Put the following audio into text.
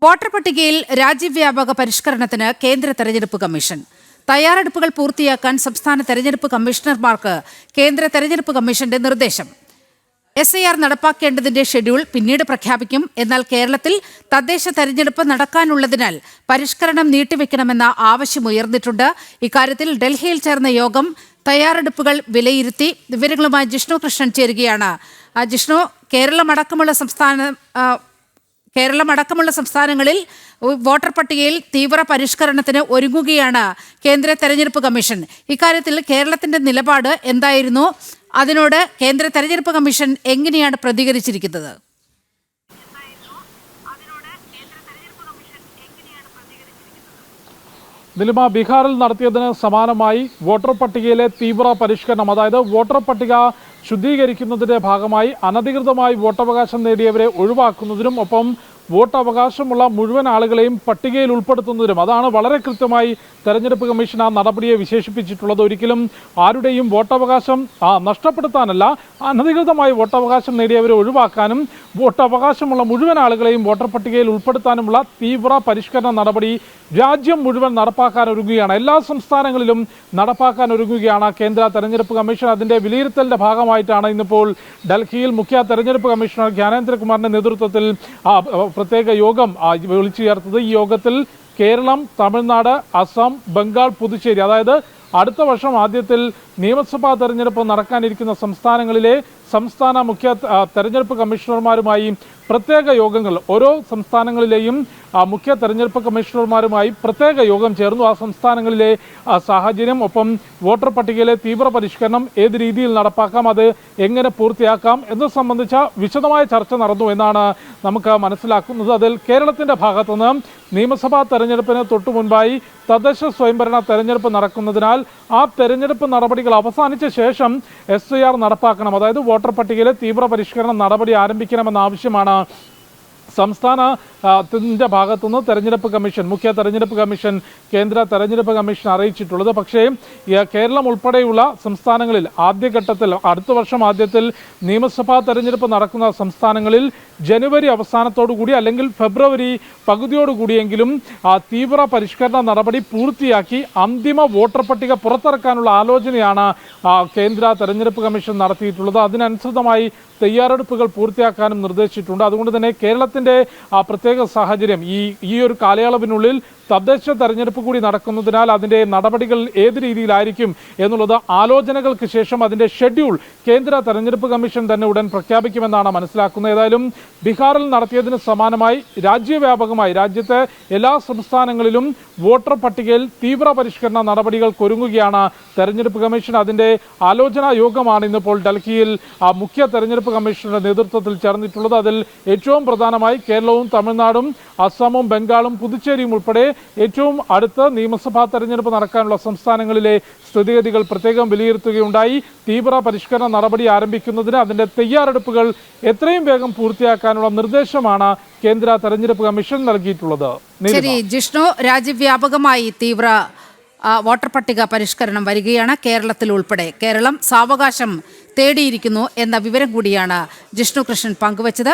Voter പട്ടികയിൽ രാജ്യവ്യാപക പരിഷ്കരണത്തിന് കേന്ദ്ര തെരഞ്ഞെടുപ്പ് കമ്മീഷൻ. തയ്യാറെടുപ്പുകൾ പൂർത്തിയാക്കാൻ സംസ്ഥാന തെരഞ്ഞെടുപ്പ് കമ്മീഷണർമാർക്ക് കേന്ദ്ര തെരഞ്ഞെടുപ്പ് കമ്മീഷന്റെ നിർദ്ദേശം. SIR നടപ്പാക്കേണ്ടതിന്റെ ഷെഡ്യൂൾ പിന്നീട് പ്രഖ്യാപിക്കും. എന്നാൽ കേരളത്തിൽ തദ്ദേശ തെരഞ്ഞെടുപ്പ് നടക്കാനുള്ളതിനാൽ പരിഷ്കരണം നീട്ടിവെക്കണമെന്ന ആവശ്യമുയർന്നിട്ടുണ്ട്. ഇക്കാര്യത്തിൽ ഡൽഹിയിൽ ചേർന്ന യോഗം തയ്യാറെടുപ്പുകൾ വിലയിരുത്തി. വിവരങ്ങളുമായി ജിഷ്ണു കൃഷ്ണൻ ചേരുകയാണ്. ജിഷ്ണു, കേരളമടക്കമുള്ള സംസ്ഥാനങ്ങളിൽ വോട്ടർ പട്ടികയിൽ തീവ്ര പരിഷ്കരണത്തിന് ഒരുങ്ങുകയാണ് കേന്ദ്ര തെരഞ്ഞെടുപ്പ് കമ്മീഷൻ. ഇക്കാര്യത്തിൽ കേരളത്തിന്റെ നിലപാട് എന്തായിരുന്നു? അതിനോട് കേന്ദ്ര തെരഞ്ഞെടുപ്പ് കമ്മീഷൻ എങ്ങനെയാണ് പ്രതികരിച്ചിരിക്കുന്നത്? നിലിമ, ബീഹാറിൽ നടത്തിയതിന് സമാനമായി വോട്ടർ പട്ടികയിലെ തീവ്ര പരിഷ്കരണം, അതായത് വോട്ടർ പട്ടിക ശുദ്ധീകരിക്കുന്നതിന്റെ ഭാഗമായി അനധികൃതമായി വോട്ടവകാശം നേടിയവരെ ഒഴിവാക്കുന്നതിനും ഒപ്പം വോട്ടവകാശമുള്ള മുഴുവൻ ആളുകളെയും പട്ടികയിൽ ഉൾപ്പെടുത്തുന്നതിനും അതാണ് വളരെ കൃത്യമായി തെരഞ്ഞെടുപ്പ് കമ്മീഷൻ ആ നടപടിയെ വിശേഷിപ്പിച്ചിട്ടുള്ളത്. ഒരിക്കലും ആരുടെയും വോട്ടവകാശം നഷ്ടപ്പെടുത്താനല്ല, അനധികൃതമായി വോട്ടവകാശം നേടിയവരെ ഒഴിവാക്കാനും വോട്ടവകാശമുള്ള മുഴുവൻ ആളുകളെയും വോട്ടർ പട്ടികയിൽ ഉൾപ്പെടുത്താനുമുള്ള തീവ്ര പരിഷ്കരണ നടപടി രാജ്യം മുഴുവൻ നടപ്പാക്കാൻ ഒരുങ്ങുകയാണ്. എല്ലാ സംസ്ഥാനങ്ങളിലും നടപ്പാക്കാൻ ഒരുങ്ങുകയാണ് കേന്ദ്ര തെരഞ്ഞെടുപ്പ് കമ്മീഷൻ. അതിന്റെ വിലയിരുത്തലിന്റെ ഭാഗമായിട്ടാണ് ഇന്നിപ്പോൾ ഡൽഹിയിൽ മുഖ്യ തെരഞ്ഞെടുപ്പ് കമ്മീഷണർ ജ്ഞാനേന്ദ്രകുമാറിന്റെ നേതൃത്വത്തിൽ പ്രത്യേക യോഗം വിളിച്ചു ചേർത്തത്. ഈ യോഗത്തിൽ കേരളം, തമിഴ്നാട്, അസം, ബംഗാൾ, പുതുച്ചേരി, അതായത് അടുത്ത വർഷം ആദ്യത്തിൽ നിയമസഭാ തെരഞ്ഞെടുപ്പ് നടക്കാനിരിക്കുന്ന സംസ്ഥാനങ്ങളിലെ സംസ്ഥാന മുഖ്യ തെരഞ്ഞെടുപ്പ് കമ്മീഷണർമാരുമായി പ്രത്യേക യോഗങ്ങൾ, ഓരോ സംസ്ഥാനങ്ങളിലെയും മുഖ്യ തെരഞ്ഞെടുപ്പ് കമ്മീഷണർമാരുമായി പ്രത്യേക യോഗം ചേർന്നു. ആ സംസ്ഥാനങ്ങളിലെ സാഹചര്യം, ഒപ്പം വോട്ടർ പട്ടികയിലെ തീവ്ര പരിഷ്കരണം ഏത് രീതിയിൽ നടപ്പാക്കാം, അത് എങ്ങനെ പൂർത്തിയാക്കാം എന്നത് സംബന്ധിച്ച വിശദമായ ചർച്ച നടന്നു എന്നാണ് നമുക്ക് മനസ്സിലാക്കുന്നത്. അതിൽ കേരളത്തിന്റെ ഭാഗത്തുനിന്ന് നിയമസഭാ തെരഞ്ഞെടുപ്പിന് തൊട്ടു മുൻപായി തദ്ദേശ സ്വയംഭരണ തെരഞ്ഞെടുപ്പ് നടക്കുന്നതിനാൽ ആ തെരഞ്ഞെടുപ്പ് നടപടികൾ അവസാനിച്ച ശേഷം SIR നടപ്പാക്കണം, അതായത് വോട്ടർ പട്ടികയിലെ തീവ്ര പരിഷ്കരണ നടപടി ആരംഭിക്കണമെന്ന ആവശ്യമാണ് സംസ്ഥാനത്തിന്റെ ഭാഗത്തുനിന്ന് തെരഞ്ഞെടുപ്പ് കമ്മീഷൻ, മുഖ്യ തെരഞ്ഞെടുപ്പ് കമ്മീഷൻ കേന്ദ്ര തെരഞ്ഞെടുപ്പ് കമ്മീഷൻ അറിയിച്ചിട്ടുള്ളത്. പക്ഷേ കേരളം ഉൾപ്പെടെയുള്ള സംസ്ഥാനങ്ങളിൽ ആദ്യഘട്ടത്തിൽ അടുത്ത വർഷം ആദ്യത്തിൽ നിയമസഭാ തെരഞ്ഞെടുപ്പ് നടക്കുന്ന സംസ്ഥാനങ്ങളിൽ ജനുവരി അവസാനത്തോടുകൂടി അല്ലെങ്കിൽ ഫെബ്രുവരി പകുതിയോടുകൂടിയെങ്കിലും തീവ്ര പരിഷ്കരണ നടപടി പൂർത്തിയാക്കി അന്തിമ വോട്ടർ പട്ടിക പുറത്തിറക്കാനുള്ള ആലോചനയാണ് കേന്ദ്ര തെരഞ്ഞെടുപ്പ് കമ്മീഷൻ നടത്തിയിട്ടുള്ളത്. അതിനനുസൃതമായി തയ്യാറെടുപ്പുകൾ പൂർത്തിയാക്കാനും നിർദ്ദേശിച്ചിട്ടുണ്ട്. അതുകൊണ്ട് തന്നെ കേരളത്തിന്റെ പ്രത്യേക സാഹചര്യം, ഈ ഒരു കാലയളവിനുള്ളിൽ തദ്ദേശ തെരഞ്ഞെടുപ്പ് കൂടി നടക്കുന്നതിനാൽ അതിന്റെ നടപടികൾ ഏത് രീതിയിലായിരിക്കും എന്നുള്ളത് ആലോചനകൾക്ക് ശേഷം അതിന്റെ ഷെഡ്യൂൾ കേന്ദ്ര തെരഞ്ഞെടുപ്പ് കമ്മീഷൻ തന്നെ ഉടൻ പ്രഖ്യാപിക്കുമെന്നാണ് മനസ്സിലാക്കുന്നത്. ഏതായാലും ബീഹാറിൽ നടത്തിയതിന് സമാനമായി രാജ്യവ്യാപകമായി രാജ്യത്തെ എല്ലാ സംസ്ഥാനങ്ങളിലും വോട്ടർ പട്ടികയിൽ തീവ്ര പരിഷ്കരണ നടപടികൾക്കൊരുങ്ങുകയാണ് തെരഞ്ഞെടുപ്പ് കമ്മീഷൻ. അതിന്റെ ആലോചനാ യോഗമാണ് ഇന്നിപ്പോൾ ഡൽഹിയിൽ മുഖ്യ തെരഞ്ഞെടുപ്പ് കമ്മീഷന്റെ നേതൃത്വത്തിൽ ചേർന്നിട്ടുള്ളത്. അതിൽ ഏറ്റവും പ്രധാനമായി കേരളവും തമിഴ്നാടും അസമും ബംഗാളും പുതുച്ചേരിയും ഉൾപ്പെടെ ഏറ്റവും അടുത്ത് നിയമസഭാ തെരഞ്ഞെടുപ്പ് നടക്കാനുള്ള സംസ്ഥാനങ്ങളിലെ സ്ഥിതിഗതികൾ പ്രത്യേകം വിലയിരുത്തുകയുണ്ടായി. തീവ്ര പരിഷ്കരണ നടപടി ആരംഭിക്കുന്നതിന് അതിന്റെ തയ്യാറെടുപ്പുകൾ എത്രയും വേഗം പൂർത്തിയാക്കാനുള്ള നിർദ്ദേശമാണ് കേന്ദ്ര തെരഞ്ഞെടുപ്പ് കമ്മീഷൻ നൽകിയിട്ടുള്ളത്. ശരി ജിഷ്ണു, രാജ്യവ്യാപകമായി തീവ്ര വോട്ടർ പട്ടിക പരിഷ്കരണം വരികയാണ്. കേരളത്തിൽ ഉൾപ്പെടെ കേരളം സാവകാശം തേടിയിരിക്കുന്നു എന്ന വിവരം കൂടിയാണ് ജിഷ്ണു കൃഷ്ണൻ പങ്കുവച്ചത്.